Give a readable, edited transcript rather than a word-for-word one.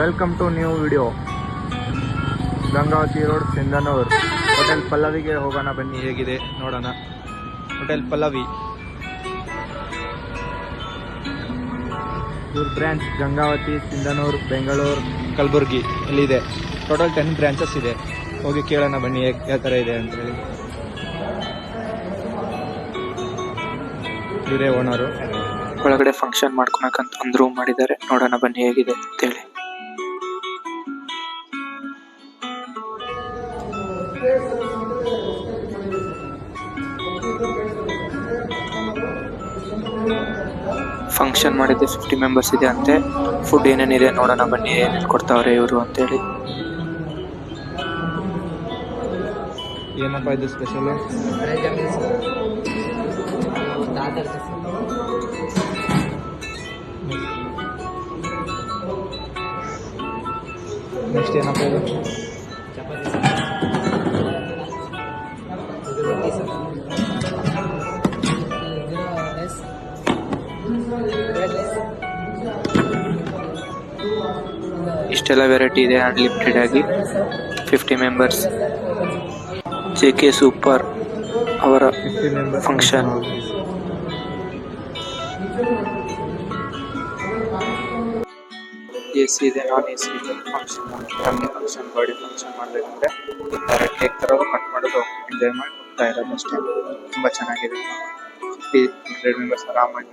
Welcome to new video. Gangavathi road, Sindhanur. Hotel ಪಲ್ಲವಿಗೆ ಹೋಗೋಣ ಬನ್ನಿ, ಹೇಗಿದೆ ನೋಡೋಣ. ಹೋಟೆಲ್ ಪಲ್ಲವಿ ಇವ್ರ ಬ್ರ್ಯಾಂಚ್ ಗಂಗಾವತಿ, ಸಿಂಧನೂರು, ಬೆಂಗಳೂರು, ಕಲಬುರ್ಗಿ ಇಲ್ಲಿದೆ. ಟೋಟಲ್ 10 ಬ್ರಾಂಚಸ್ ಇದೆ. ಹೋಗಿ ಕೇಳೋಣ ಬನ್ನಿ ಯಾವ ಥರ ಇದೆ ಅಂತ ಹೇಳಿ. ಇವರೇ ಓನರು. ಒಳಗಡೆ ಫಂಕ್ಷನ್ ಮಾಡ್ಕೊಳಕಂತ ಒಂದು ರೂಮ್ ಮಾಡಿದ್ದಾರೆ. ನೋಡೋಣ ಬನ್ನಿ ಹೇಗಿದೆ ಅಂತೇಳಿ. ಫಂಕ್ಷನ್ ಮಾಡಿದ್ದೆ 50 ಮೆಂಬರ್ಸ್ ಇದೆ ಅಂತೆ. ಫುಡ್ ಏನೇನಿದೆ ನೋಡೋಣ ಬನ್ನಿ, ಏನೇನು ಕೊಡ್ತಾವ್ರೆ ಇವರು ಅಂತೇಳಿ. ಏನಪ್ಪ ಇದು ಸ್ಪೆಷಲ್? ನೆಕ್ಸ್ಟ್ ಏನಪ್ಪ ಇದು? ಇಷ್ಟೆಲ್ಲ ವೆರೈಟಿ ಇದೆ ಅನ್ಲಿಮಿಟೆಡ್ ಆಗಿ. 50 ಮೆಂಬರ್ಸ್. JK ಸೂಪರ್ ಅವರ ಫಂಕ್ಷನ್. AC ಇದೆ, ನಾನ್ AC ಇದೆ. ಫಂಕ್ಷನ್ ಬರ್ಡೇ ಫಂಕ್ಷನ್ ಮಾಡಬೇಕಂದ್ರೆ ಡೈರೆಕ್ಟ್ ಕೇಕ್ ತರೋದು, ಕಟ್ ಮಾಡೋದು, ಎಂಜಾಯ್ ಮಾಡಿ ಹೋಗ್ತಾ ಇರೋದು ಅಷ್ಟೇ. ತುಂಬ ಚೆನ್ನಾಗಿದೆ. 50 ಮೆಂಬರ್ಸ್ ಆರಾಮಾಗಿ